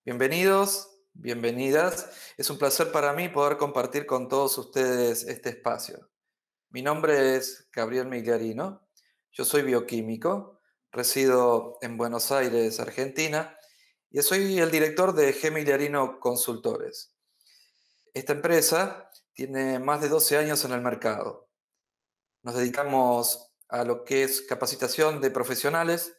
Bienvenidos, bienvenidas. Es un placer para mí poder compartir con todos ustedes este espacio. Mi nombre es Gabriel Migliarino. Yo soy bioquímico, resido en Buenos Aires, Argentina, y soy el director de G. Migliarino Consultores. Esta empresa tiene más de 12 años en el mercado. Nos dedicamos a lo que es capacitación de profesionales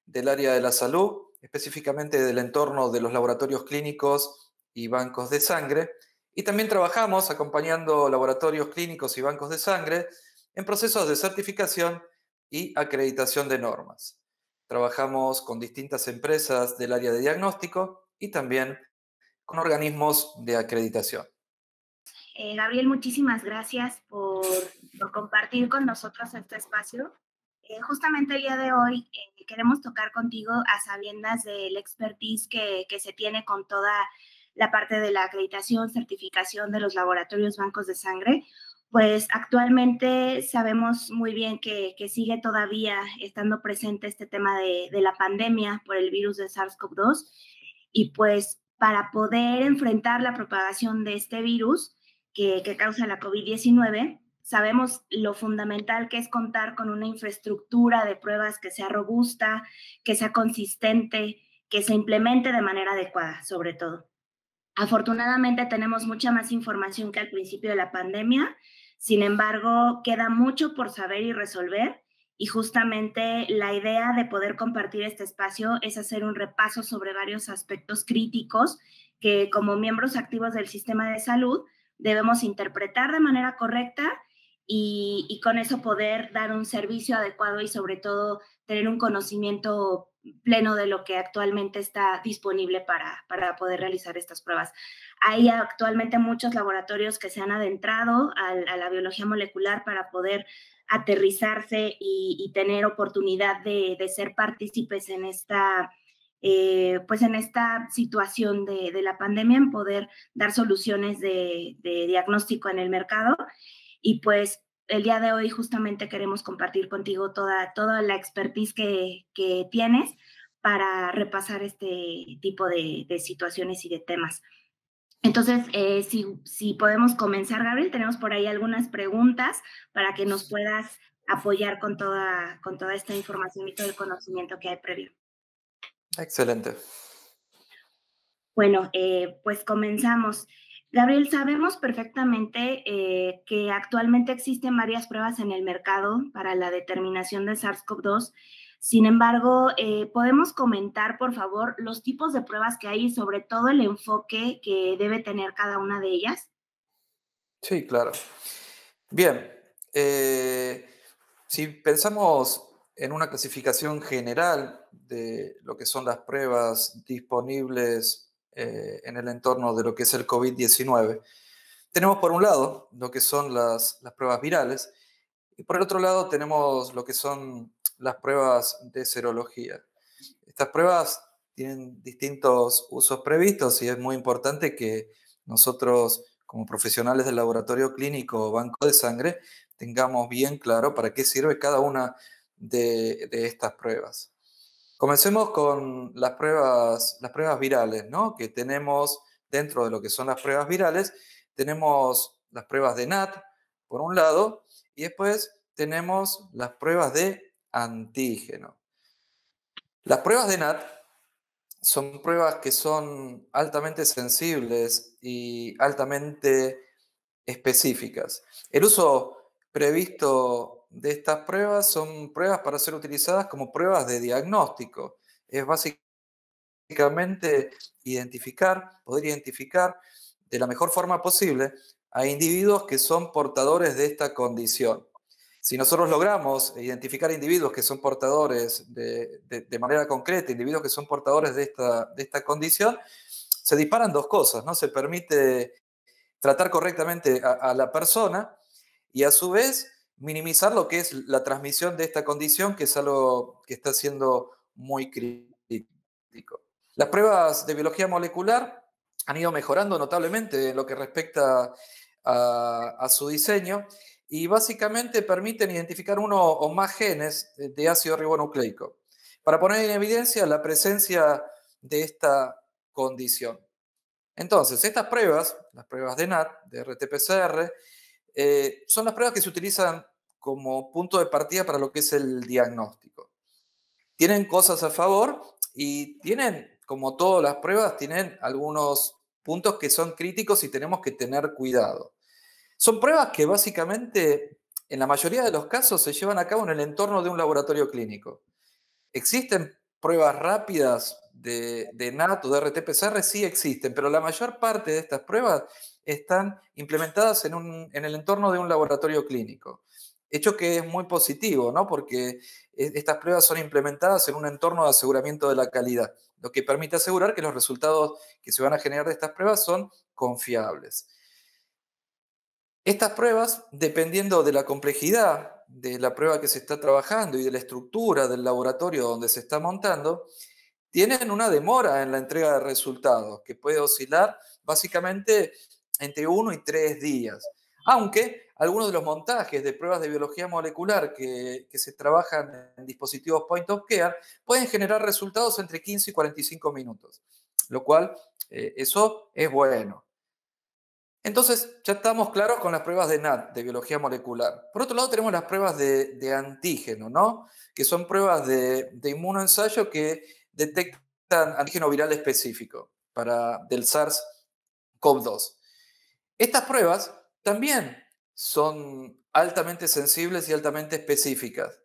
del área de la salud, específicamente del entorno de los laboratorios clínicos y bancos de sangre. Y también trabajamos acompañando laboratorios clínicos y bancos de sangre en procesos de certificación y acreditación de normas. Trabajamos con distintas empresas del área de diagnóstico y también con organismos de acreditación. Gabriel, muchísimas gracias por compartir con nosotros este espacio. Justamente el día de hoy queremos tocar contigo a sabiendas del expertise que se tiene con toda la parte de la acreditación, certificación de los laboratorios bancos de sangre. Pues actualmente sabemos muy bien que sigue todavía estando presente este tema de la pandemia por el virus de SARS-CoV-2 y pues para poder enfrentar la propagación de este virus, que causa la COVID-19, sabemos lo fundamental que es contar con una infraestructura de pruebas que sea robusta, que sea consistente, que se implemente de manera adecuada, sobre todo. Afortunadamente tenemos mucha más información que al principio de la pandemia, sin embargo, queda mucho por saber y resolver y justamente la idea de poder compartir este espacio es hacer un repaso sobre varios aspectos críticos que como miembros activos del sistema de salud debemos interpretar de manera correcta y con eso poder dar un servicio adecuado y sobre todo tener un conocimiento pleno de lo que actualmente está disponible para poder realizar estas pruebas. Hay actualmente muchos laboratorios que se han adentrado a la biología molecular para poder aterrizarse y tener oportunidad de ser partícipes en esta, pues en esta situación de la pandemia, en poder dar soluciones de diagnóstico en el mercado. Y pues el día de hoy justamente queremos compartir contigo toda la expertise que tienes para repasar este tipo de situaciones y de temas. Entonces, si podemos comenzar, Gabriel, tenemos por ahí algunas preguntas para que nos puedas apoyar con toda esta información y todo el conocimiento que hay previo. Excelente. Bueno, pues comenzamos. Gabriel, sabemos perfectamente que actualmente existen varias pruebas en el mercado para la determinación de SARS-CoV-2. Sin embargo, ¿podemos comentar, por favor, los tipos de pruebas que hay y sobre todo el enfoque que debe tener cada una de ellas? Sí, claro. Bien, si pensamos en una clasificación general de lo que son las pruebas disponibles en el entorno de lo que es el COVID-19, tenemos por un lado lo que son las pruebas virales y por el otro lado tenemos lo que son las pruebas de serología. Estas pruebas tienen distintos usos previstos y es muy importante que nosotros, como profesionales del laboratorio clínico o banco de sangre, tengamos bien claro para qué sirve cada una de estas pruebas. Comencemos con las pruebas virales, ¿no? Que tenemos dentro de lo que son las pruebas virales, tenemos las pruebas de NAT, por un lado, y después tenemos las pruebas de antígeno. Las pruebas de NAT son pruebas que son altamente sensibles y altamente específicas. El uso previsto de estas pruebas son pruebas para ser utilizadas como pruebas de diagnóstico. Es básicamente poder identificar de la mejor forma posible a individuos que son portadores de esta condición. Si nosotros logramos identificar individuos que son portadores de manera concreta, individuos que son portadores de esta condición, se disparan dos cosas, ¿no? Se permite tratar correctamente a la persona y a su vez minimizar lo que es la transmisión de esta condición, que es algo que está siendo muy crítico. Las pruebas de biología molecular han ido mejorando notablemente en lo que respecta a su diseño y básicamente permiten identificar uno o más genes de ácido ribonucleico para poner en evidencia la presencia de esta condición. Entonces, estas pruebas, las pruebas de NAT, de RT-PCR, son las pruebas que se utilizan como punto de partida para lo que es el diagnóstico. Tienen cosas a favor y tienen, como todas las pruebas, tienen algunos puntos que son críticos y tenemos que tener cuidado. Son pruebas que básicamente, en la mayoría de los casos, se llevan a cabo en el entorno de un laboratorio clínico. ¿Existen pruebas rápidas de NAT o de RT-PCR? Sí existen, pero la mayor parte de estas pruebas están implementadas en el entorno de un laboratorio clínico. Hecho que es muy positivo, ¿no? Porque estas pruebas son implementadas en un entorno de aseguramiento de la calidad, lo que permite asegurar que los resultados que se van a generar de estas pruebas son confiables. Estas pruebas, dependiendo de la complejidad de la prueba que se está trabajando y de la estructura del laboratorio donde se está montando, tienen una demora en la entrega de resultados que puede oscilar básicamente entre 1 y 3 días. Aunque algunos de los montajes de pruebas de biología molecular que se trabajan en dispositivos point of care pueden generar resultados entre 15 y 45 minutos, lo cual eso es bueno. Entonces, ya estamos claros con las pruebas de NAT, de biología molecular. Por otro lado, tenemos las pruebas de antígeno, ¿no? Que son pruebas de inmunoensayo que detectan antígeno viral específico del SARS-CoV-2. Estas pruebas también son altamente sensibles y altamente específicas,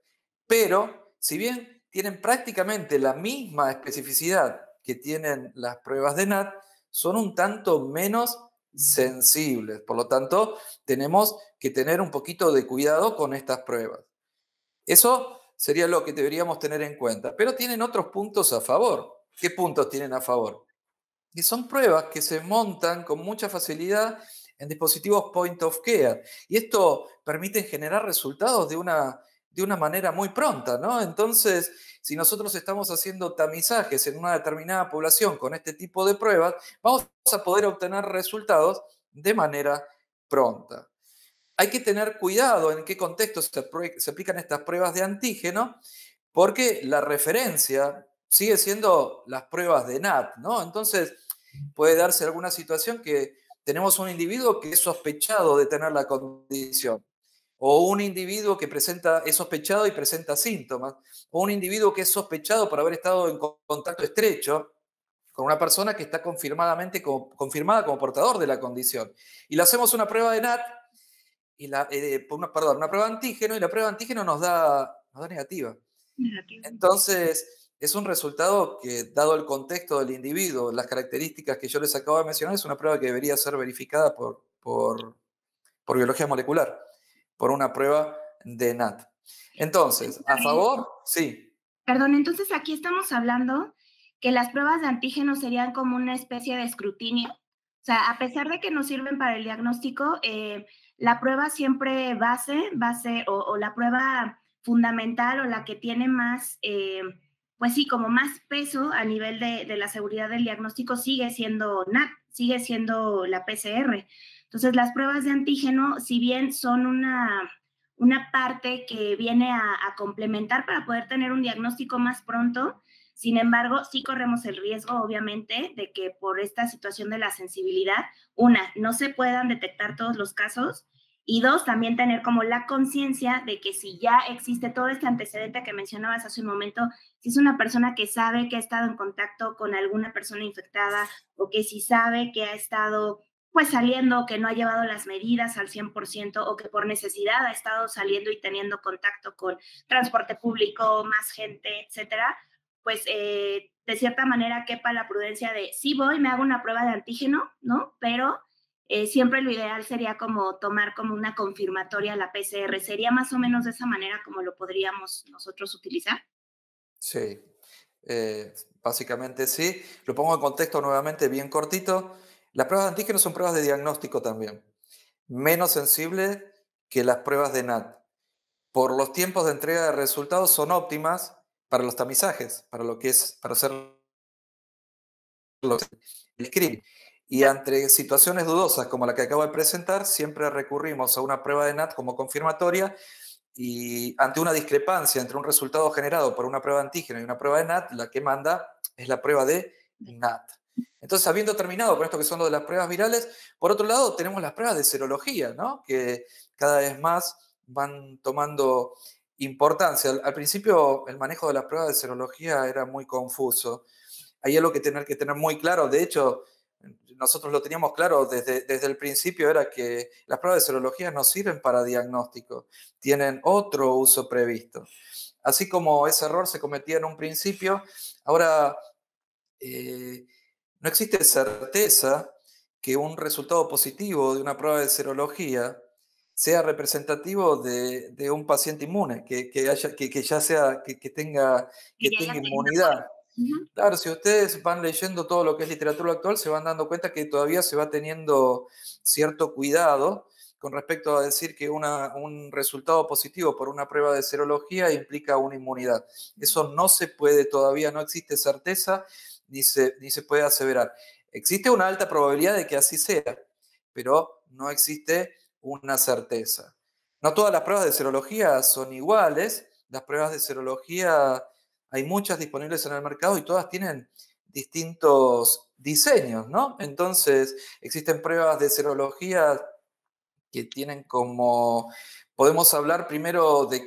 pero si bien tienen prácticamente la misma especificidad que tienen las pruebas de NAT, son un tanto menos sensibles. Por lo tanto, tenemos que tener un poquito de cuidado con estas pruebas. Eso sería lo que deberíamos tener en cuenta, pero tienen otros puntos a favor. ¿Qué puntos tienen a favor? Y son pruebas que se montan con mucha facilidad en dispositivos point of care. Y esto permite generar resultados de una manera muy pronta, ¿no? Entonces, si nosotros estamos haciendo tamizajes en una determinada población con este tipo de pruebas, vamos a poder obtener resultados de manera pronta. Hay que tener cuidado en qué contexto se aplican estas pruebas de antígeno, porque la referencia sigue siendo las pruebas de NAT, ¿no? Entonces, puede darse alguna situación que tenemos un individuo que es sospechado de tener la condición, o un individuo que es sospechado y presenta síntomas, o un individuo que es sospechado por haber estado en contacto estrecho con una persona que está confirmada como portador de la condición. Y le hacemos una prueba de NAT, una prueba de antígeno, y la prueba de antígeno nos da negativa. Negativo. Entonces, es un resultado que, dado el contexto del individuo, las características que yo les acabo de mencionar, es una prueba que debería ser verificada por biología molecular, por una prueba de NAT. Entonces, a favor, sí. Perdón, entonces aquí estamos hablando que las pruebas de antígenos serían como una especie de escrutinio. O sea, a pesar de que nos sirven para el diagnóstico, la prueba siempre base o la prueba fundamental o la que tiene más, pues sí, como más peso a nivel de la seguridad del diagnóstico sigue siendo NAT, sigue siendo la PCR. Entonces, las pruebas de antígeno, si bien son una parte que viene a complementar para poder tener un diagnóstico más pronto. Sin embargo, sí corremos el riesgo, obviamente, de que por esta situación de la sensibilidad, no se puedan detectar todos los casos, y dos, también tener como la conciencia de que si ya existe todo este antecedente que mencionabas hace un momento, si es una persona que sabe que ha estado en contacto con alguna persona infectada o que si sabe que ha estado pues saliendo, que no ha llevado las medidas al 100% o que por necesidad ha estado saliendo y teniendo contacto con transporte público, más gente, etcétera, pues de cierta manera quepa la prudencia de sí voy, me hago una prueba de antígeno, ¿no? Pero siempre lo ideal sería como tomar como una confirmatoria la PCR. ¿Sería más o menos de esa manera como lo podríamos nosotros utilizar? Sí, básicamente sí. Lo pongo en contexto nuevamente bien cortito. Las pruebas de antígenos son pruebas de diagnóstico también, menos sensibles que las pruebas de NAT. Por los tiempos de entrega de resultados son óptimas para los tamizajes, para hacer el screening. Y ante situaciones dudosas como la que acabo de presentar, siempre recurrimos a una prueba de NAT como confirmatoria, y ante una discrepancia entre un resultado generado por una prueba de antígeno y una prueba de NAT, la que manda es la prueba de NAT. Entonces, habiendo terminado con esto que son lo de las pruebas virales, por otro lado tenemos las pruebas de serología, ¿no? Que cada vez más van tomando importancia. Al principio el manejo de las pruebas de serología era muy confuso. Hay algo que tener muy claro. De hecho, nosotros lo teníamos claro desde el principio, era que las pruebas de serología no sirven para diagnóstico, tienen otro uso previsto. Así como ese error se cometía en un principio, ahora eh, no existe certeza que un resultado positivo de una prueba de serología sea representativo de un paciente inmune, que ya sea, Que que ya tenga haya tenido inmunidad. COVID. Ujú. Claro, si ustedes van leyendo todo lo que es literatura actual, se van dando cuenta que todavía se va teniendo cierto cuidado con respecto a decir que un resultado positivo por una prueba de serología implica una inmunidad. Eso no se puede, todavía no existe certeza ni se puede aseverar. Existe una alta probabilidad de que así sea, pero no existe una certeza. No todas las pruebas de serología son iguales. Las pruebas de serología hay muchas disponibles en el mercado y todas tienen distintos diseños, ¿no? Entonces, existen pruebas de serología que tienen como, podemos hablar primero de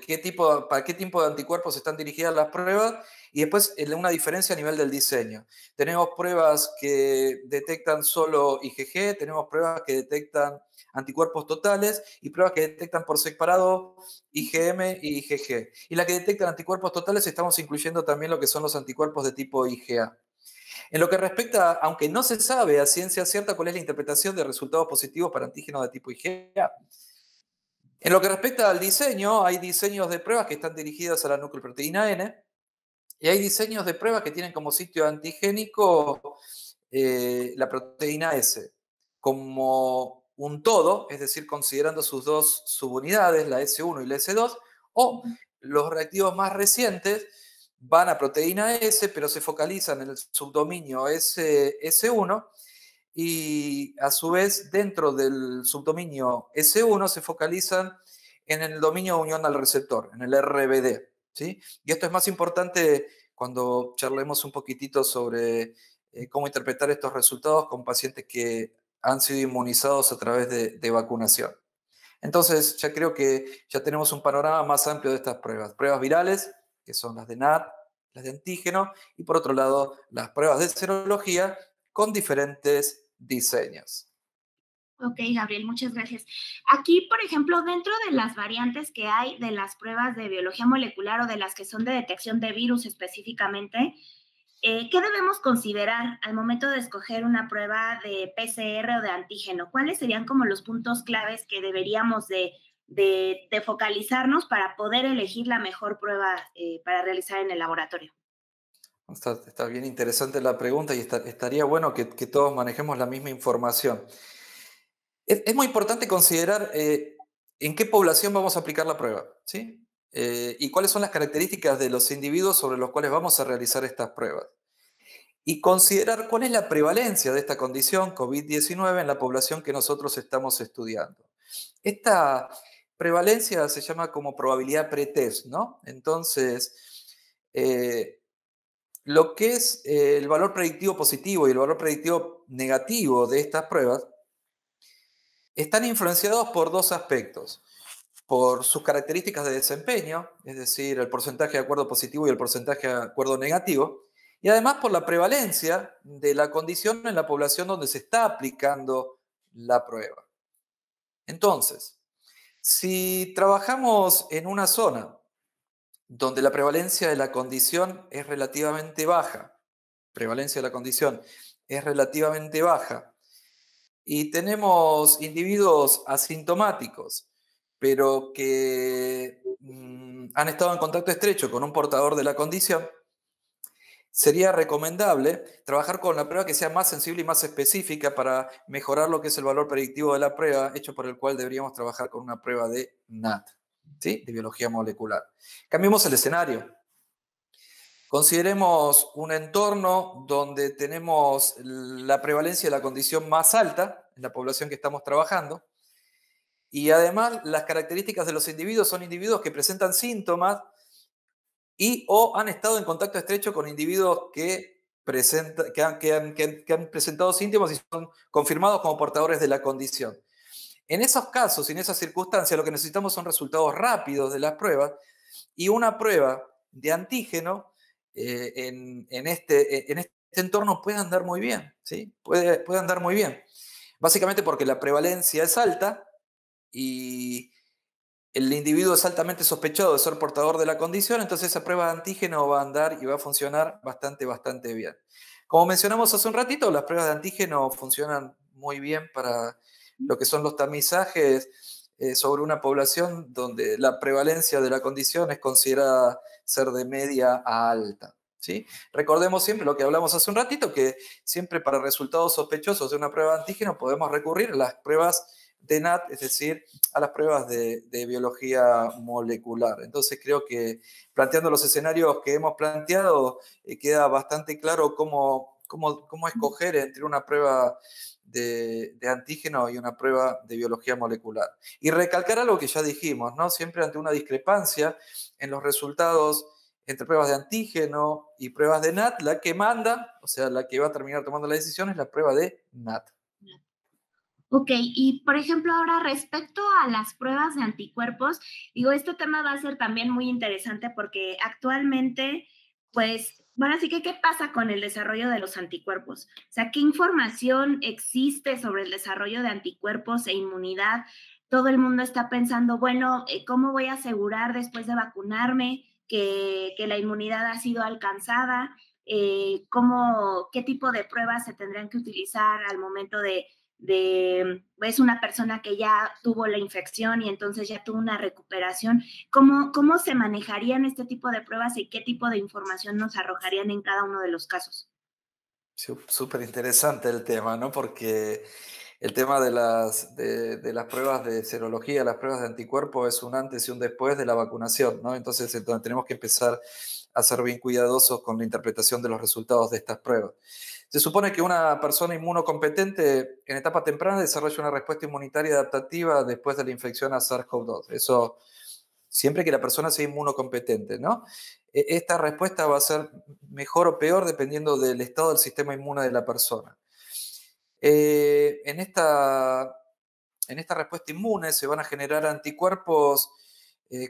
para qué tipo de anticuerpos están dirigidas las pruebas y después una diferencia a nivel del diseño. Tenemos pruebas que detectan solo IgG, tenemos pruebas que detectan anticuerpos totales y pruebas que detectan por separado IgM y IgG. Y la que detectan anticuerpos totales estamos incluyendo también lo que son los anticuerpos de tipo IgA. En lo que respecta, aunque no se sabe a ciencia cierta cuál es la interpretación de resultados positivos para antígenos de tipo IgA, en lo que respecta al diseño, hay diseños de pruebas que están dirigidas a la nucleoproteína N y hay diseños de pruebas que tienen como sitio antigénico la proteína S como un todo, es decir, considerando sus dos subunidades, la S1 y la S2, o los reactivos más recientes van a proteína S, pero se focalizan en el subdominio S1 y a su vez dentro del subdominio S1 se focalizan en el dominio de unión al receptor, en el RBD. ¿Sí? Y esto es más importante cuando charlemos un poquitito sobre cómo interpretar estos resultados con pacientes que han sido inmunizados a través de vacunación. Entonces, ya creo que ya tenemos un panorama más amplio de estas pruebas. Pruebas virales, que son las de NAT, las de antígeno, y por otro lado, las pruebas de serología con diferentes diseños. Ok, Gabriel, muchas gracias. Aquí, por ejemplo, dentro de las variantes que hay de las pruebas de biología molecular o de las que son de detección de virus específicamente, ¿qué debemos considerar al momento de escoger una prueba de PCR o de antígeno? ¿Cuáles serían como los puntos claves que deberíamos de focalizarnos para poder elegir la mejor prueba para realizar en el laboratorio? Está bien interesante la pregunta y estaría bueno que todos manejemos la misma información. Es muy importante considerar en qué población vamos a aplicar la prueba, ¿sí? Y cuáles son las características de los individuos sobre los cuales vamos a realizar estas pruebas. Y considerar cuál es la prevalencia de esta condición COVID-19 en la población que nosotros estamos estudiando. Esta prevalencia se llama como probabilidad pretest, ¿no? Entonces, eh, lo que es el valor predictivo positivo y el valor predictivo negativo de estas pruebas están influenciados por dos aspectos. Por sus características de desempeño, es decir, el porcentaje de acuerdo positivo y el porcentaje de acuerdo negativo, y además por la prevalencia de la condición en la población donde se está aplicando la prueba. Entonces, si trabajamos en una zona donde la prevalencia de la condición es relativamente baja, prevalencia de la condición es relativamente baja, y tenemos individuos asintomáticos, pero que han estado en contacto estrecho con un portador de la condición, sería recomendable trabajar con la prueba que sea más sensible y más específica para mejorar lo que es el valor predictivo de la prueba, hecho por el cual deberíamos trabajar con una prueba de NAT, ¿sí? De biología molecular. Cambiemos el escenario. Consideremos un entorno donde tenemos la prevalencia de la condición más alta en la población que estamos trabajando y además las características de los individuos son individuos que presentan síntomas y o han estado en contacto estrecho con individuos que que han presentado síntomas y son confirmados como portadores de la condición. En esos casos y en esas circunstancias, lo que necesitamos son resultados rápidos de las pruebas y una prueba de antígeno en este entorno puede andar muy bien, ¿sí? Puede andar muy bien. Básicamente porque la prevalencia es alta y el individuo es altamente sospechado de ser portador de la condición, entonces esa prueba de antígeno va a andar y va a funcionar bastante bien. Como mencionamos hace un ratito, las pruebas de antígeno funcionan muy bien para lo que son los tamizajes sobre una población donde la prevalencia de la condición es considerada ser de media a alta. ¿Sí? Recordemos siempre lo que hablamos hace un ratito, que siempre para resultados sospechosos de una prueba de antígeno podemos recurrir a las pruebas de NAT, es decir, a las pruebas de biología molecular. Entonces creo que planteando los escenarios que hemos planteado, queda bastante claro cómo escoger entre una prueba de antígeno y una prueba de biología molecular. Y recalcar algo que ya dijimos, ¿no? Siempre ante una discrepancia en los resultados entre pruebas de antígeno y pruebas de NAT, la que manda, o sea, la que va a terminar tomando la decisión es la prueba de NAT. Ok, y por ejemplo, ahora respecto a las pruebas de anticuerpos, digo, este tema va a ser también muy interesante porque actualmente, pues, bueno, así que, ¿qué pasa con el desarrollo de los anticuerpos? O sea, ¿qué información existe sobre el desarrollo de anticuerpos e inmunidad? Todo el mundo está pensando, bueno, ¿cómo voy a asegurar después de vacunarme que la inmunidad ha sido alcanzada? ¿Qué tipo de pruebas se tendrían que utilizar al momento es una persona que ya tuvo la infección y entonces ya tuvo una recuperación? ¿Cómo se manejarían este tipo de pruebas y qué tipo de información nos arrojarían en cada uno de los casos? Súper interesante el tema, ¿no? Porque el tema de las pruebas de serología, las pruebas de anticuerpos es un antes y un después de la vacunación, ¿no? Entonces, tenemos que empezar a ser bien cuidadosos con la interpretación de los resultados de estas pruebas. Se supone que una persona inmunocompetente en etapa temprana desarrolla una respuesta inmunitaria adaptativa después de la infección a SARS-CoV-2. Eso siempre que la persona sea inmunocompetente, ¿no? Esta respuesta va a ser mejor o peor dependiendo del estado del sistema inmune de la persona. Eh, en, esta, en esta respuesta inmune se van a generar anticuerpos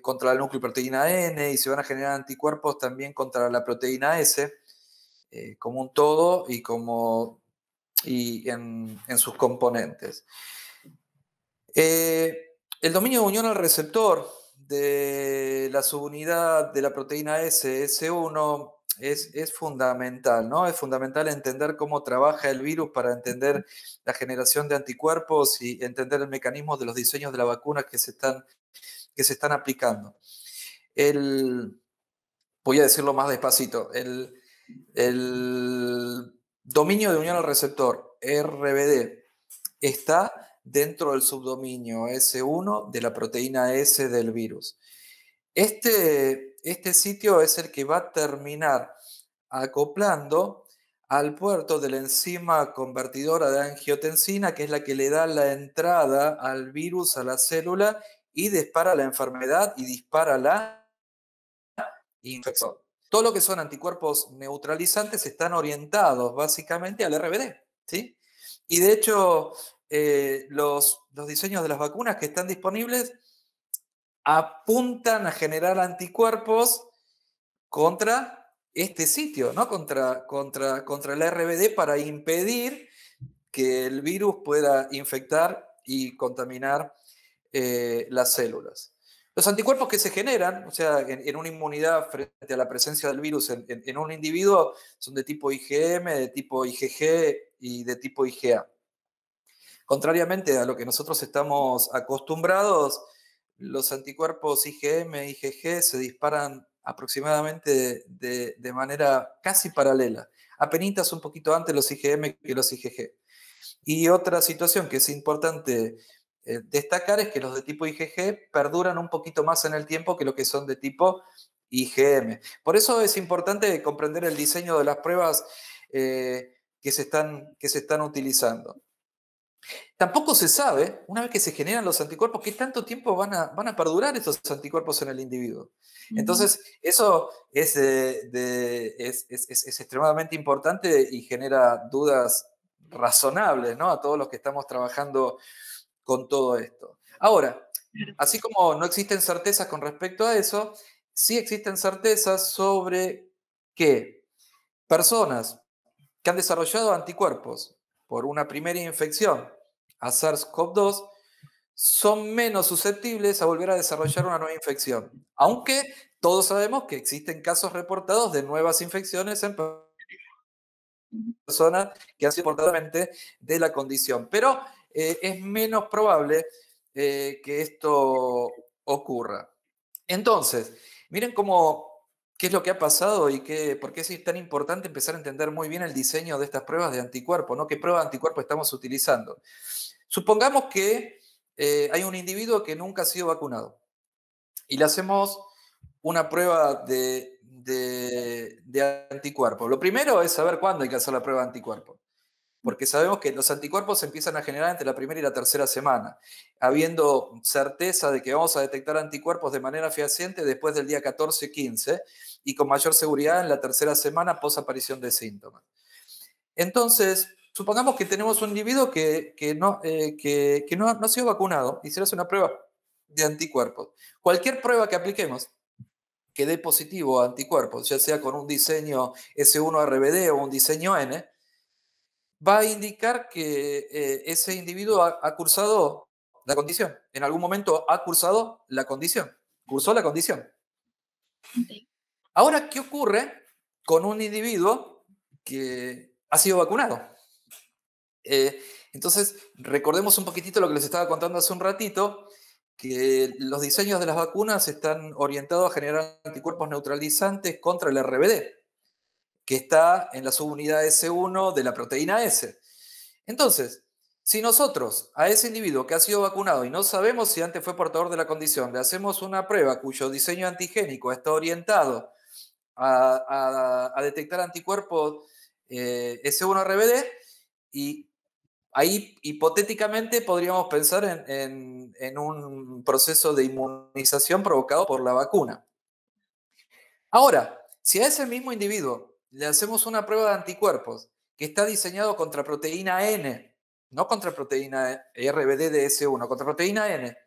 contra la nucleoproteína N y se van a generar anticuerpos también contra la proteína S, como un todo y en sus componentes. El dominio de unión al receptor de la subunidad de la proteína S1 es fundamental, ¿no? Es fundamental entender cómo trabaja el virus para entender la generación de anticuerpos y entender el mecanismo de los diseños de la vacuna que se están aplicando. Voy a decirlo más despacito. El dominio de unión al receptor, RBD, está dentro del subdominio S1 de la proteína S del virus. Este sitio es el que va a terminar acoplando al puerto de la enzima convertidora de angiotensina, que es la que le da la entrada al virus a la célula y dispara la enfermedad y dispara la infección. Todo lo que son anticuerpos neutralizantes están orientados básicamente al RBD, ¿sí? Y de hecho, los diseños de las vacunas que están disponibles apuntan a generar anticuerpos contra este sitio, ¿no? Contra el RBD para impedir que el virus pueda infectar y contaminar las células. Los anticuerpos que se generan, o sea, en una inmunidad frente a la presencia del virus en un individuo, son de tipo IgM, de tipo IgG y de tipo IgA. Contrariamente a lo que nosotros estamos acostumbrados, los anticuerpos IgM e IgG se disparan aproximadamente de manera casi paralela. Apenitas un poquito antes los IgM que los IgG. Y otra situación que es importante destacar es que los de tipo IgG perduran un poquito más en el tiempo que los que son de tipo IgM. Por eso es importante comprender el diseño de las pruebas que se están utilizando. Tampoco se sabe, una vez que se generan los anticuerpos, qué tanto tiempo van a perdurar esos anticuerpos en el individuo. Ujú, Entonces, eso es extremadamente importante y genera dudas razonables, ¿no? A todos los que estamos trabajando con todo esto. Ahora, claro. así como no existen certezas con respecto a eso, sí existen certezas sobre que personas que han desarrollado anticuerpos por una primera infección a SARS-CoV-2 son menos susceptibles a volver a desarrollar una nueva infección, aunque todos sabemos que existen casos reportados de nuevas infecciones en Ujú, personas que han sido portadamente de la condición, pero es menos probable que esto ocurra. Entonces, miren qué es lo que ha pasado y por qué es tan importante empezar a entender muy bien el diseño de estas pruebas de anticuerpo, ¿no? ¿Qué prueba de anticuerpo estamos utilizando? Supongamos que hay un individuo que nunca ha sido vacunado y le hacemos una prueba de anticuerpo. Lo primero es saber cuándo hay que hacer la prueba de anticuerpo, porque sabemos que los anticuerpos se empiezan a generar entre la primera y la tercera semana, habiendo certeza de que vamos a detectar anticuerpos de manera fehaciente después del día 14-15 y con mayor seguridad en la tercera semana post aparición de síntomas. Entonces, supongamos que tenemos un individuo que no ha sido vacunado y se le hace una prueba de anticuerpos. Cualquier prueba que apliquemos que dé positivo a anticuerpos, ya sea con un diseño S1-RBD o un diseño N, va a indicar que ese individuo ha cursado la condición. En algún momento ha cursado la condición. Cursó la condición. ok. Ahora, ¿qué ocurre con un individuo que ha sido vacunado? Eh, entonces, recordemos un poquitito lo que les estaba contando hace un ratito, que los diseños de las vacunas están orientados a generar anticuerpos neutralizantes contra el RBD, que está en la subunidad S1 de la proteína S. Entonces, si nosotros a ese individuo que ha sido vacunado y no sabemos si antes fue portador de la condición, le hacemos una prueba cuyo diseño antigénico está orientado a detectar anticuerpos S1-RBD, y ahí hipotéticamente podríamos pensar en un proceso de inmunización provocado por la vacuna. Ahora, si a ese mismo individuo le hacemos una prueba de anticuerpos que está diseñado contra proteína N, no contra proteína RBD de S1, contra proteína N,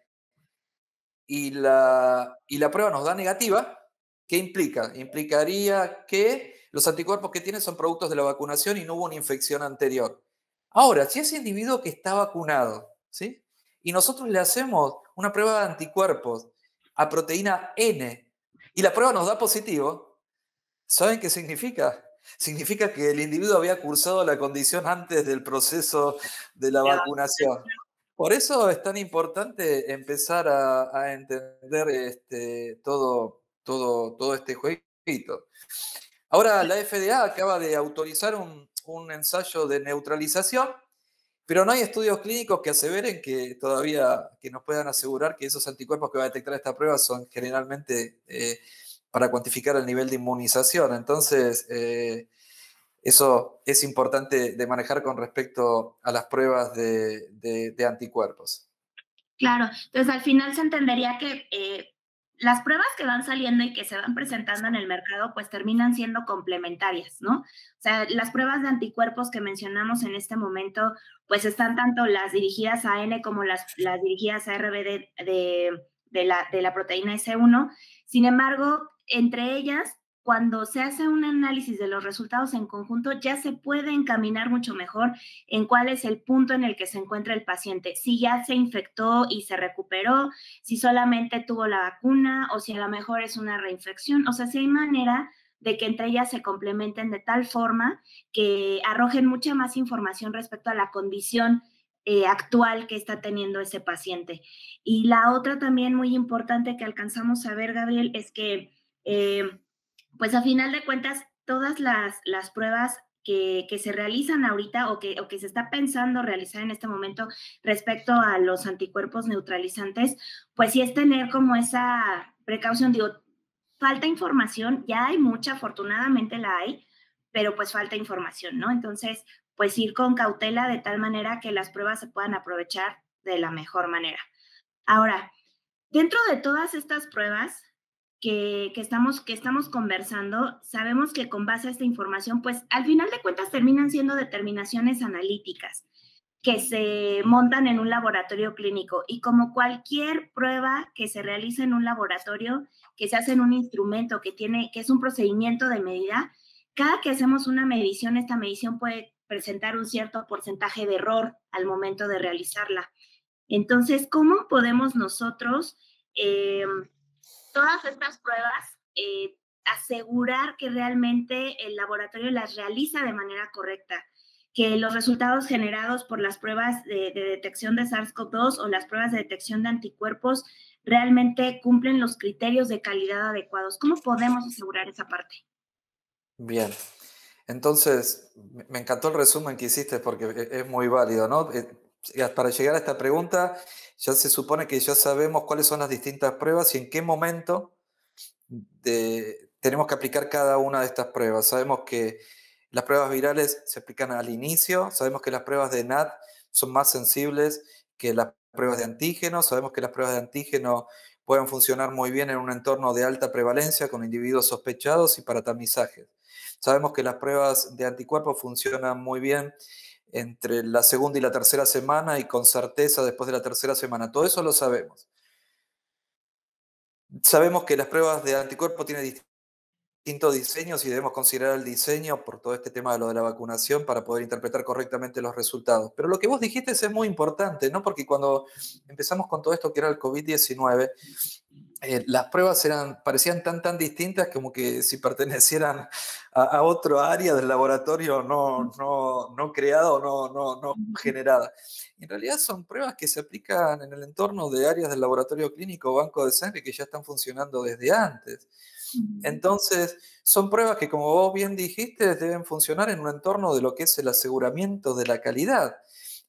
y la prueba nos da negativa, ¿qué implica? Implicaría que los anticuerpos que tiene son productos de la vacunación y no hubo una infección anterior. Ahora, si ese individuo que está vacunado, ¿sí? Y nosotros le hacemos una prueba de anticuerpos a proteína N y la prueba nos da positivo, ¿saben qué significa? Significa que el individuo había cursado la condición antes del proceso de la vacunación. Por eso es tan importante empezar a entender todo este jueguito. Ahora, la FDA acaba de autorizar un ensayo de neutralización, pero no hay estudios clínicos que aseveren que todavía que nos puedan asegurar que esos anticuerpos que va a detectar esta prueba son generalmente para cuantificar el nivel de inmunización. Entonces, eso es importante de manejar con respecto a las pruebas de anticuerpos. Claro, entonces al final se entendería que las pruebas que van saliendo y que se van presentando en el mercado, pues terminan siendo complementarias, ¿no? O sea, las pruebas de anticuerpos que mencionamos en este momento, pues están tanto las dirigidas a N como las dirigidas a RBD de la proteína S1. Sin embargo, entre ellas, cuando se hace un análisis de los resultados en conjunto, ya se puede encaminar mucho mejor en cuál es el punto en el que se encuentra el paciente, si ya se infectó y se recuperó, si solamente tuvo la vacuna o si a lo mejor es una reinfección. O sea, si hay manera de que entre ellas se complementen de tal forma que arrojen mucha más información respecto a la condición actual que está teniendo ese paciente. Y la otra también muy importante que alcanzamos a ver, Gabriel, es que pues a final de cuentas todas las pruebas que se realizan ahorita o que se está pensando realizar en este momento respecto a los anticuerpos neutralizantes, pues sí es tener como esa precaución. Digo, falta información, ya hay mucha, afortunadamente la hay, pero pues falta información, ¿no? Entonces, pues ir con cautela de tal manera que las pruebas se puedan aprovechar de la mejor manera. Ahora, dentro de todas estas pruebas que estamos conversando, sabemos que con base a esta información, pues al final de cuentas terminan siendo determinaciones analíticas que se montan en un laboratorio clínico. Y como cualquier prueba que se realiza en un laboratorio, que se hace en un instrumento que es un procedimiento de medida, cada que hacemos una medición, esta medición puede presentar un cierto porcentaje de error al momento de realizarla. Entonces, ¿cómo podemos nosotros, todas estas pruebas, asegurar que realmente el laboratorio las realiza de manera correcta? Que los resultados generados por las pruebas de detección de SARS-CoV-2 o las pruebas de detección de anticuerpos realmente cumplen los criterios de calidad adecuados. ¿Cómo podemos asegurar esa parte? Bien. Entonces, me encantó el resumen que hiciste porque es muy válido, ¿no? Para llegar a esta pregunta, ya se supone que ya sabemos cuáles son las distintas pruebas y en qué momento tenemos que aplicar cada una de estas pruebas. Sabemos que las pruebas virales se aplican al inicio, sabemos que las pruebas de NAT son más sensibles que las pruebas de antígeno, sabemos que las pruebas de antígeno pueden funcionar muy bien en un entorno de alta prevalencia con individuos sospechados y para tamizajes. Sabemos que las pruebas de anticuerpos funcionan muy bien entre la segunda y la tercera semana y con certeza después de la tercera semana. Todo eso lo sabemos. Sabemos que las pruebas de anticuerpos tienen distintos diseños y debemos considerar el diseño por todo este tema de lo de la vacunación para poder interpretar correctamente los resultados. Pero lo que vos dijiste es muy importante, ¿no? Porque cuando empezamos con todo esto que era el COVID-19, las pruebas parecían tan distintas como que si pertenecieran a otro área del laboratorio no creada o no generada. En realidad son pruebas que se aplican en el entorno de áreas del laboratorio clínico o banco de sangre que ya están funcionando desde antes. Entonces, son pruebas que, como vos bien dijiste, deben funcionar en un entorno de lo que es el aseguramiento de la calidad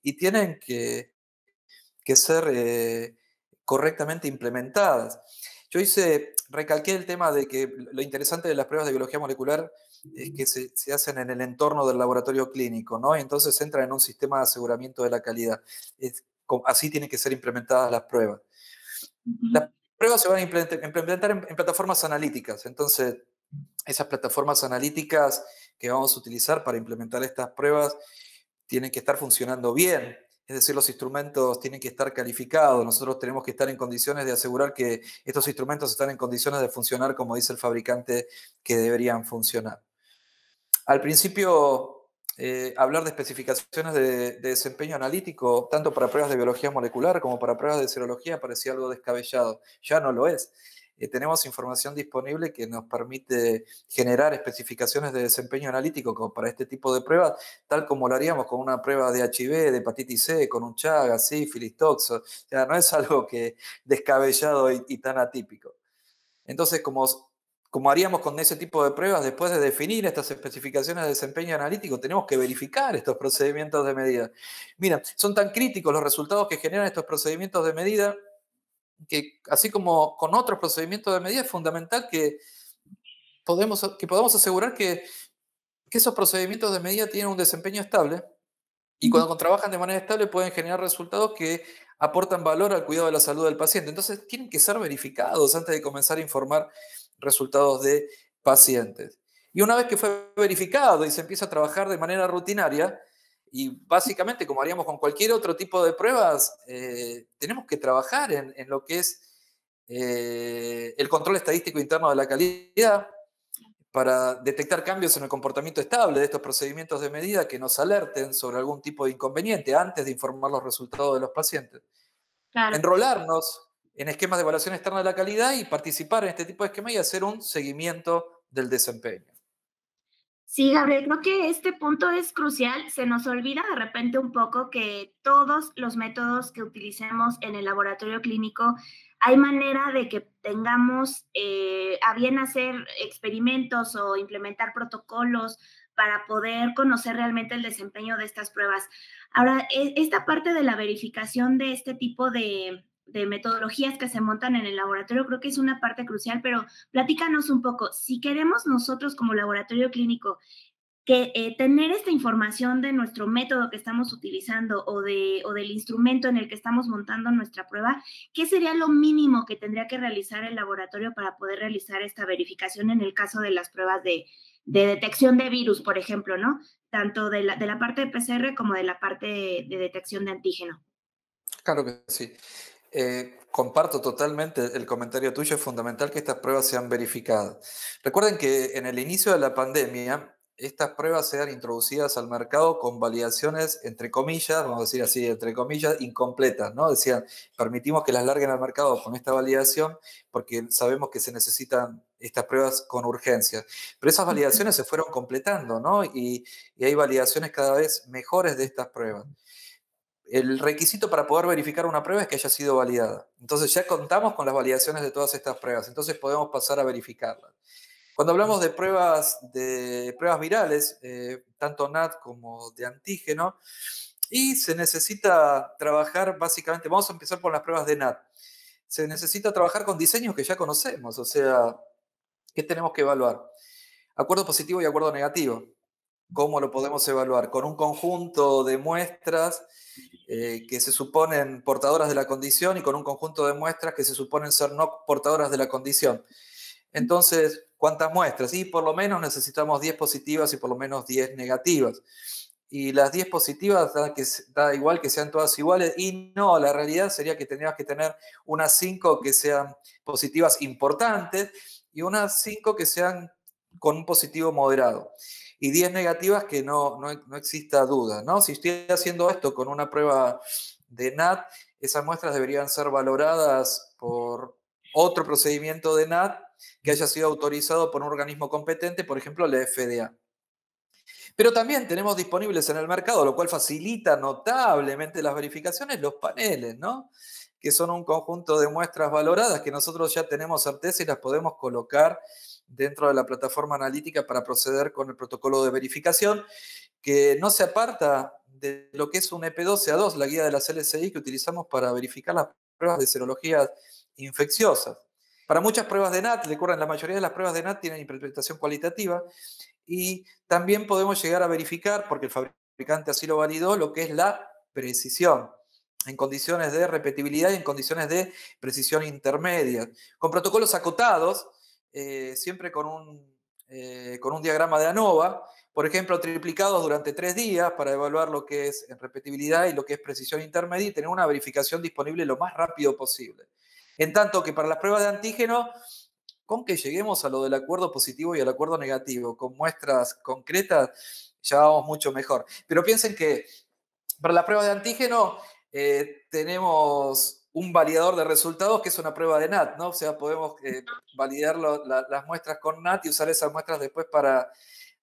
y tienen que ser correctamente implementadas. Recalqué el tema de que lo interesante de las pruebas de biología molecular es que se hacen en el entorno del laboratorio clínico, ¿no? Y entonces entran en un sistema de aseguramiento de la calidad. Así tienen que ser implementadas las pruebas. Las pruebas se van a implementar en plataformas analíticas, entonces esas plataformas analíticas que vamos a utilizar para implementar estas pruebas tienen que estar funcionando bien. Es decir, los instrumentos tienen que estar calificados. Nosotros tenemos que estar en condiciones de asegurar que estos instrumentos están en condiciones de funcionar como dice el fabricante que deberían funcionar. Al principio, hablar de especificaciones de desempeño analítico, tanto para pruebas de biología molecular como para pruebas de serología, parecía algo descabellado. Ya no lo es. Tenemos información disponible que nos permite generar especificaciones de desempeño analítico como para este tipo de pruebas, tal como lo haríamos con una prueba de HIV, de hepatitis C, con un Chagas, sífilis, toxo. O sea, no es algo que descabellado y tan atípico. Entonces, como haríamos con ese tipo de pruebas, después de definir estas especificaciones de desempeño analítico, tenemos que verificar estos procedimientos de medida. Mira, son tan críticos los resultados que generan estos procedimientos de medida que, así como con otros procedimientos de medida, es fundamental que podamos asegurar que esos procedimientos de medida tienen un desempeño estable y cuando trabajan de manera estable pueden generar resultados que aportan valor al cuidado de la salud del paciente. Entonces, tienen que ser verificados antes de comenzar a informar resultados de pacientes. Y una vez que fue verificado y se empieza a trabajar de manera rutinaria, y básicamente como haríamos con cualquier otro tipo de pruebas, tenemos que trabajar en lo que es el control estadístico interno de la calidad, para detectar cambios en el comportamiento estable de estos procedimientos de medida que nos alerten sobre algún tipo de inconveniente antes de informar los resultados de los pacientes. Claro. Enrolarnos en esquemas de evaluación externa de la calidad y participar en este tipo de esquema y hacer un seguimiento del desempeño. Sí, Gabriel, creo que este punto es crucial. Se nos olvida de repente un poco que todos los métodos que utilicemos en el laboratorio clínico, hay manera de que tengamos a bien hacer experimentos o implementar protocolos para poder conocer realmente el desempeño de estas pruebas. Ahora, esta parte de la verificación de este tipo de metodologías que se montan en el laboratorio creo que es una parte crucial, pero platícanos un poco, si queremos nosotros como laboratorio clínico que tener esta información de nuestro método que estamos utilizando o del instrumento en el que estamos montando nuestra prueba, ¿qué sería lo mínimo que tendría que realizar el laboratorio para poder realizar esta verificación en el caso de las pruebas de detección de virus, por ejemplo, ¿no? Tanto de la parte de PCR como de la parte de detección de antígeno. Claro que sí. Comparto totalmente el comentario tuyo. Es fundamental que estas pruebas sean verificadas. Recuerden que en el inicio de la pandemia, estas pruebas sean introducidas al mercado con validaciones, entre comillas, vamos a decir así, entre comillas, incompletas, ¿no? Decían, permitimos que las larguen al mercado con esta validación porque sabemos que se necesitan estas pruebas con urgencia. Pero esas validaciones se fueron completando, ¿no? Y hay validaciones cada vez mejores de estas pruebas. El requisito para poder verificar una prueba es que haya sido validada. Entonces ya contamos con las validaciones de todas estas pruebas, entonces podemos pasar a verificarlas. Cuando hablamos de pruebas virales, tanto NAT como de antígeno, y se necesita trabajar básicamente, vamos a empezar por las pruebas de NAT. Se necesita trabajar con diseños que ya conocemos, o sea, ¿qué tenemos que evaluar? Acuerdo positivo y acuerdo negativo. ¿Cómo lo podemos evaluar? Con un conjunto de muestras que se suponen portadoras de la condición y con un conjunto de muestras que se suponen ser no portadoras de la condición. Entonces, ¿cuántas muestras? Y por lo menos necesitamos 10 positivas y por lo menos 10 negativas. Y las 10 positivas da igual que sean todas iguales. Y no, la realidad sería que tendríamos que tener unas 5 que sean positivas importantes y unas 5 que sean con un positivo moderado. Y 10 negativas que no exista duda, ¿no? Si estoy haciendo esto con una prueba de NAT, esas muestras deberían ser valoradas por otro procedimiento de NAT que haya sido autorizado por un organismo competente, por ejemplo, la FDA. Pero también tenemos disponibles en el mercado, lo cual facilita notablemente las verificaciones, los paneles, ¿no? Que son un conjunto de muestras valoradas que nosotros ya tenemos certeza y las podemos colocar dentro de la plataforma analítica para proceder con el protocolo de verificación, que no se aparta de lo que es un EP12A2, la guía de las LSI que utilizamos para verificar las pruebas de serologías infecciosas. Para muchas pruebas de NAT, recuerden, la mayoría de las pruebas de NAT tienen interpretación cualitativa y también podemos llegar a verificar, porque el fabricante así lo validó, lo que es la precisión en condiciones de repetibilidad y en condiciones de precisión intermedia. Con protocolos acotados, siempre con un diagrama de ANOVA, por ejemplo, triplicados durante 3 días para evaluar lo que es repetibilidad y lo que es precisión intermedia y tener una verificación disponible lo más rápido posible. En tanto que para las pruebas de antígeno, con que lleguemos a lo del acuerdo positivo y al acuerdo negativo, con muestras concretas, ya vamos mucho mejor. Pero piensen que para la prueba de antígeno tenemos un validador de resultados que es una prueba de NAT, ¿no? O sea, podemos validar las muestras con NAT y usar esas muestras después para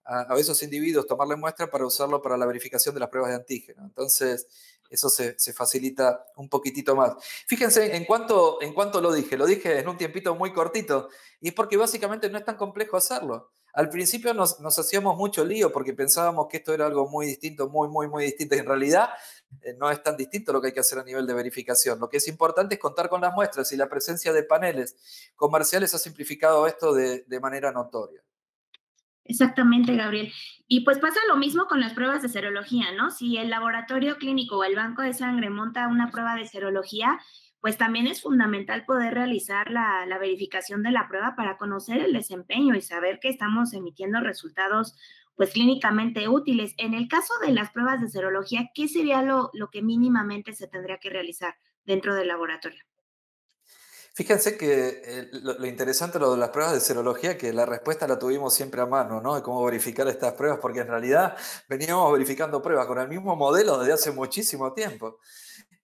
a esos individuos, tomarle muestra para usarlo para la verificación de las pruebas de antígeno. Entonces, eso se facilita un poquitito más. Fíjense en cuánto lo dije en un tiempito muy cortito, y es porque básicamente no es tan complejo hacerlo. Al principio nos hacíamos mucho lío porque pensábamos que esto era algo muy distinto, muy distinto, y en realidad no es tan distinto lo que hay que hacer a nivel de verificación. Lo que es importante es contar con las muestras y la presencia de paneles comerciales ha simplificado esto de manera notoria. Exactamente, Gabriel. Y pues pasa lo mismo con las pruebas de serología, ¿no? Si el laboratorio clínico o el banco de sangre monta una prueba de serología, pues también es fundamental poder realizar la verificación de la prueba para conocer el desempeño y saber que estamos emitiendo resultados pues clínicamente útiles. En el caso de las pruebas de serología, ¿qué sería lo que mínimamente se tendría que realizar dentro del laboratorio? Fíjense que lo interesante lo de las pruebas de serología, que la respuesta la tuvimos siempre a mano, ¿no? De cómo verificar estas pruebas, porque en realidad veníamos verificando pruebas con el mismo modelo desde hace muchísimo tiempo.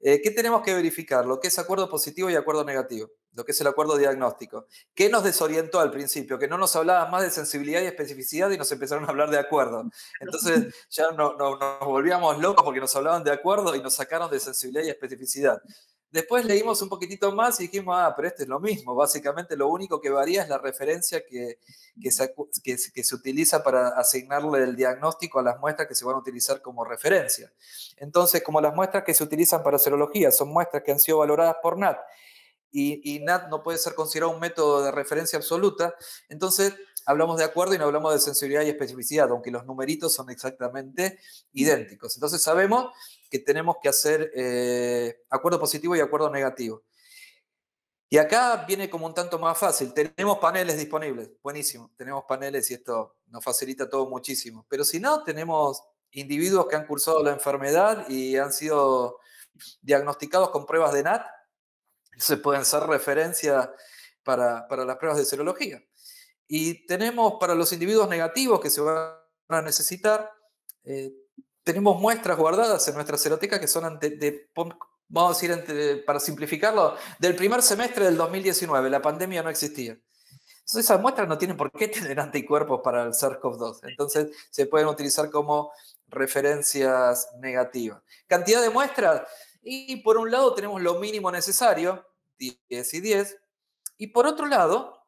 ¿Qué tenemos que verificar? Lo que es acuerdo positivo y acuerdo negativo, lo que es el acuerdo diagnóstico. ¿Qué nos desorientó al principio? Que no nos hablaban más de sensibilidad y especificidad y nos empezaron a hablar de acuerdo. Entonces ya nos volvíamos locos porque nos hablaban de acuerdo y nos sacaron de sensibilidad y especificidad. Después leímos un poquitito más y dijimos, pero esto es lo mismo. Básicamente lo único que varía es la referencia que se utiliza para asignarle el diagnóstico a las muestras que se van a utilizar como referencia. Entonces, como las muestras que se utilizan para serología son muestras que han sido valoradas por NAT y NAT no puede ser considerado un método de referencia absoluta, entonces hablamos de acuerdo y no hablamos de sensibilidad y especificidad, aunque los numeritos son exactamente idénticos. Entonces sabemos que tenemos que hacer acuerdo positivo y acuerdo negativo. Y acá viene como un tanto más fácil. Tenemos paneles disponibles. Buenísimo. Tenemos paneles y esto nos facilita todo muchísimo. Pero si no, tenemos individuos que han cursado la enfermedad y han sido diagnosticados con pruebas de NAT. Entonces pueden ser referencia para las pruebas de serología. Y tenemos para los individuos negativos que se van a necesitar, eh, tenemos muestras guardadas en nuestra seroteca que son vamos a decir, para simplificarlo, del primer semestre del 2019. La pandemia no existía. Entonces esas muestras no tienen por qué tener anticuerpos para el SARS-CoV-2. Entonces se pueden utilizar como referencias negativas. Cantidad de muestras, y por un lado tenemos lo mínimo necesario, 10 y 10, y por otro lado,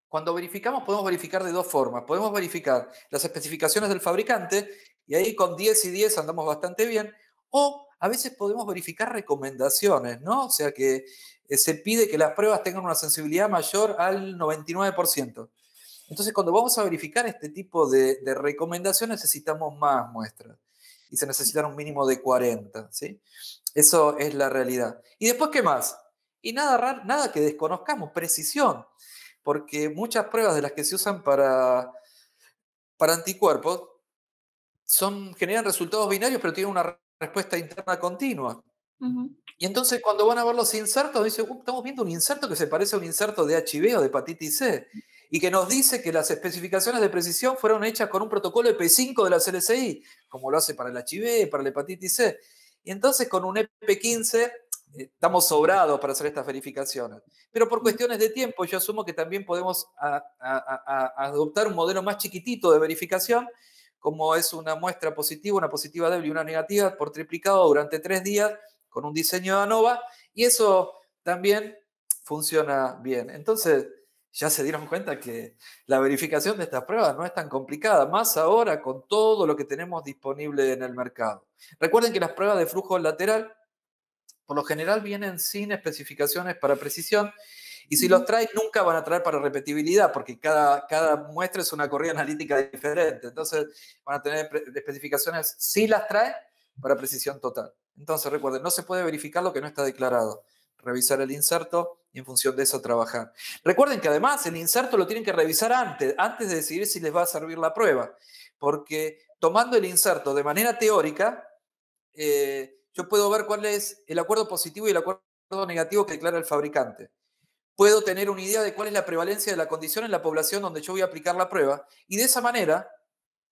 cuando verificamos, podemos verificar de dos formas. Podemos verificar las especificaciones del fabricante, y ahí con 10 y 10 andamos bastante bien, o a veces podemos verificar recomendaciones, ¿no? O sea que se pide que las pruebas tengan una sensibilidad mayor al 99%. Entonces, cuando vamos a verificar este tipo de recomendaciones, necesitamos más muestras. Y se necesitan un mínimo de 40, ¿sí? Eso es la realidad. ¿Y después qué más? Y nada que desconozcamos, precisión, porque muchas pruebas de las que se usan para anticuerpos generan resultados binarios, pero tienen una respuesta interna continua. Y entonces cuando van a ver los insertos, dicen, estamos viendo un inserto que se parece a un inserto de HIV o de hepatitis C, y que nos dice que las especificaciones de precisión fueron hechas con un protocolo EP5 de la CLCI, como lo hace para el HIV, para la hepatitis C. Y entonces con un EP15 estamos sobrados para hacer estas verificaciones. Pero por cuestiones de tiempo, yo asumo que también podemos adoptar un modelo más chiquitito de verificación, como es una muestra positiva, una positiva débil y una negativa por triplicado durante 3 días, con un diseño de ANOVA, y eso también funciona bien. Entonces, ya se dieron cuenta que la verificación de estas pruebas no es tan complicada, más ahora con todo lo que tenemos disponible en el mercado. Recuerden que las pruebas de flujo lateral, por lo general, vienen sin especificaciones para precisión, y si los traen, nunca van a traer para repetibilidad, porque cada muestra es una corrida analítica diferente. Entonces, van a tener especificaciones, si las traen, para precisión total. Entonces, recuerden, no se puede verificar lo que no está declarado. Revisar el inserto y en función de eso trabajar. Recuerden que además el inserto lo tienen que revisar antes de decidir si les va a servir la prueba, porque tomando el inserto de manera teórica, yo puedo ver cuál es el acuerdo positivo y el acuerdo negativo que declara el fabricante. Puedo tener una idea de cuál es la prevalencia de la condición en la población donde yo voy a aplicar la prueba, y de esa manera,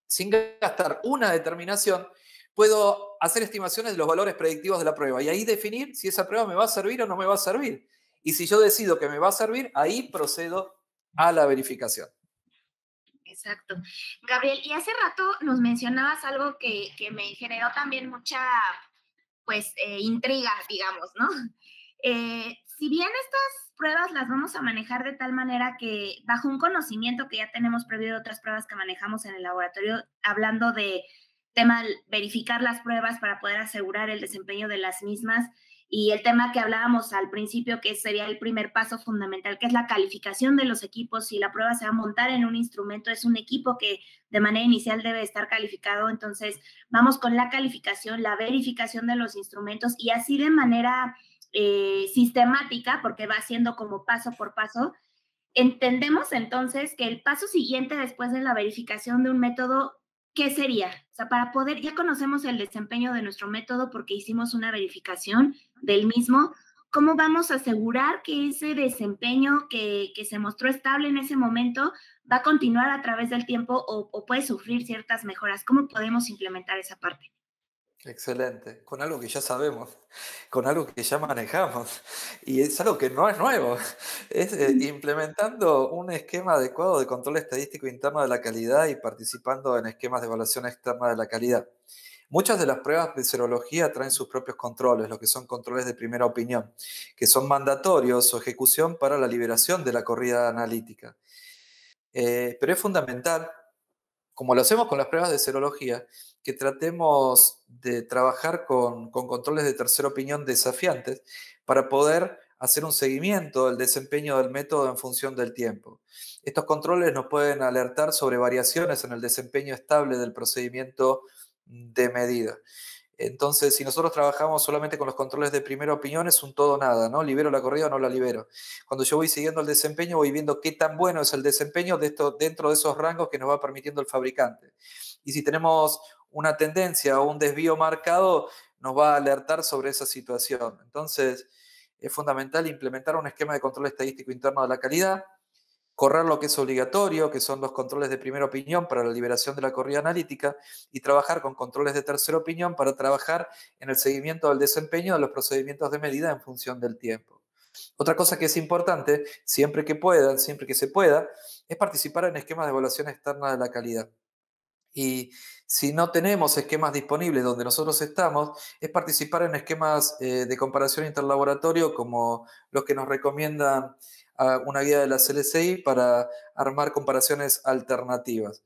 sin gastar una determinación, puedo hacer estimaciones de los valores predictivos de la prueba y ahí definir si esa prueba me va a servir o no me va a servir. Y si yo decido que me va a servir, ahí procedo a la verificación. Exacto. Gabriel, y hace rato nos mencionabas algo que me generó también mucha, pues, intriga, digamos, ¿no? Si bien estas pruebas las vamos a manejar de tal manera que bajo un conocimiento que ya tenemos previo de otras pruebas que manejamos en el laboratorio, hablando de tema verificar las pruebas para poder asegurar el desempeño de las mismas, y el tema que hablábamos al principio, que sería el primer paso fundamental, que es la calificación de los equipos. Si la prueba se va a montar en un instrumento, es un equipo que de manera inicial debe estar calificado. Entonces, vamos con la calificación, la verificación de los instrumentos, y así de manera sistemática, porque va siendo como paso por paso. Entendemos entonces que el paso siguiente después de la verificación de un método, ¿qué sería? O sea, para poder, ya conocemos el desempeño de nuestro método porque hicimos una verificación del mismo. ¿Cómo vamos a asegurar que ese desempeño que se mostró estable en ese momento va a continuar a través del tiempo o puede sufrir ciertas mejoras? ¿Cómo podemos implementar esa parte? Excelente, con algo que ya sabemos, con algo que ya manejamos, y es algo que no es nuevo, es implementando un esquema adecuado de control estadístico interno de la calidad y participando en esquemas de evaluación externa de la calidad. Muchas de las pruebas de serología traen sus propios controles, lo que son controles de primera opinión, que son mandatorios o ejecución para la liberación de la corrida analítica. Pero es fundamental, como lo hacemos con las pruebas de serología, que tratemos de trabajar con controles de tercera opinión desafiantes para poder hacer un seguimiento del desempeño del método en función del tiempo. Estos controles nos pueden alertar sobre variaciones en el desempeño estable del procedimiento de medida. Entonces, si nosotros trabajamos solamente con los controles de primera opinión, es un todo o nada, ¿no? ¿Libero la corrida o no la libero? Cuando yo voy siguiendo el desempeño, voy viendo qué tan bueno es el desempeño de esto, dentro de esos rangos que nos va permitiendo el fabricante. Y si tenemos una tendencia o un desvío marcado, nos va a alertar sobre esa situación. Entonces, es fundamental implementar un esquema de control estadístico interno de la calidad, correr lo que es obligatorio, que son los controles de primera opinión para la liberación de la corrida analítica, y trabajar con controles de tercera opinión para trabajar en el seguimiento del desempeño de los procedimientos de medida en función del tiempo. Otra cosa que es importante, siempre que puedan, siempre que se pueda, es participar en esquemas de evaluación externa de la calidad. Y si no tenemos esquemas disponibles donde nosotros estamos, es participar en esquemas de comparación interlaboratorio como los que nos recomiendan una guía de la CLCI para armar comparaciones alternativas.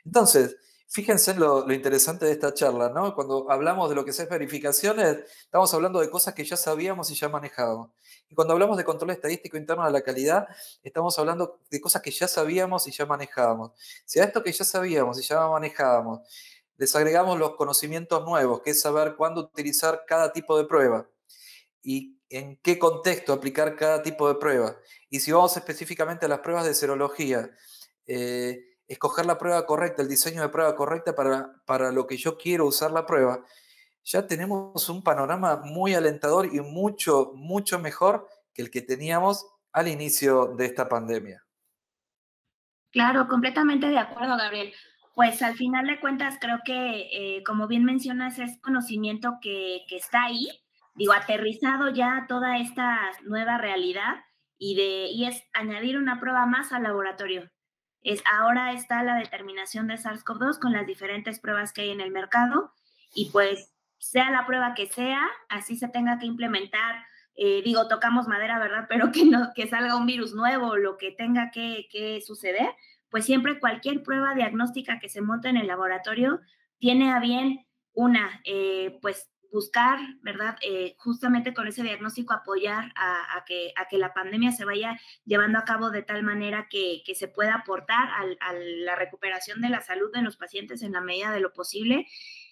Entonces, fíjense en lo interesante de esta charla, ¿no? Cuando hablamos de lo que es verificaciones, estamos hablando de cosas que ya sabíamos y ya manejábamos. Y cuando hablamos de control estadístico interno de la calidad, estamos hablando de cosas que ya sabíamos y ya manejábamos. Si a esto que ya sabíamos y ya manejábamos, les agregamos los conocimientos nuevos, que es saber cuándo utilizar cada tipo de prueba y en qué contexto aplicar cada tipo de prueba. Y si vamos específicamente a las pruebas de serología, escoger la prueba correcta, el diseño de prueba correcta para lo que yo quiero usar la prueba, ya tenemos un panorama muy alentador y mucho, mucho mejor que el que teníamos al inicio de esta pandemia. Claro, completamente de acuerdo, Gabriel. Pues al final de cuentas creo que, como bien mencionas, es conocimiento que está ahí, digo, aterrizado ya a toda esta nueva realidad y es añadir una prueba más al laboratorio. Ahora está la determinación de SARS-CoV-2 con las diferentes pruebas que hay en el mercado y pues sea la prueba que sea, así se tenga que implementar, digo, tocamos madera, ¿verdad? Pero que no, que salga un virus nuevo, lo que tenga que suceder, pues siempre cualquier prueba diagnóstica que se monte en el laboratorio tiene a bien pues buscar, ¿verdad? Justamente con ese diagnóstico apoyar a que la pandemia se vaya llevando a cabo de tal manera que se pueda aportar a la recuperación de la salud de los pacientes en la medida de lo posible.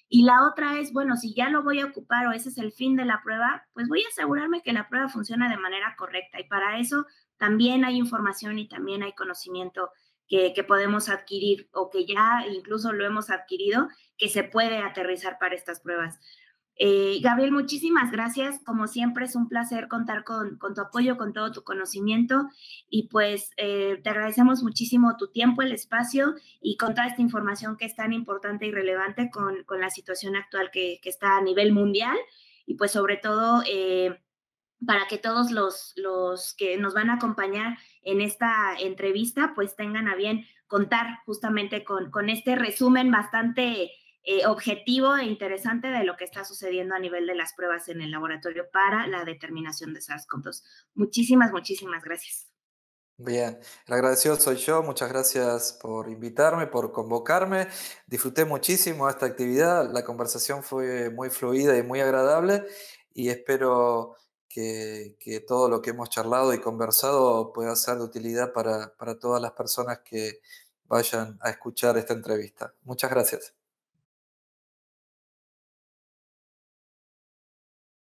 Y la otra es, bueno, si ya lo voy a ocupar o ese es el fin de la prueba, pues voy a asegurarme que la prueba funciona de manera correcta. Y para eso también hay información y también hay conocimiento que podemos adquirir o que ya incluso lo hemos adquirido, que se puede aterrizar para estas pruebas. Gabriel, muchísimas gracias. Como siempre, es un placer contar con tu apoyo, con todo tu conocimiento y pues te agradecemos muchísimo tu tiempo, el espacio y con toda esta información que es tan importante y relevante con la situación actual que está a nivel mundial y pues sobre todo para que todos los que nos van a acompañar en esta entrevista pues tengan a bien contar justamente con este resumen bastante objetivo e interesante de lo que está sucediendo a nivel de las pruebas en el laboratorio para la determinación de SARS-CoV-2. Muchísimas, muchísimas gracias. Bien, el agradecido soy yo. Muchas gracias por invitarme, por convocarme. Disfruté muchísimo esta actividad. La conversación fue muy fluida y muy agradable y espero que todo lo que hemos charlado y conversado pueda ser de utilidad para todas las personas que vayan a escuchar esta entrevista. Muchas gracias.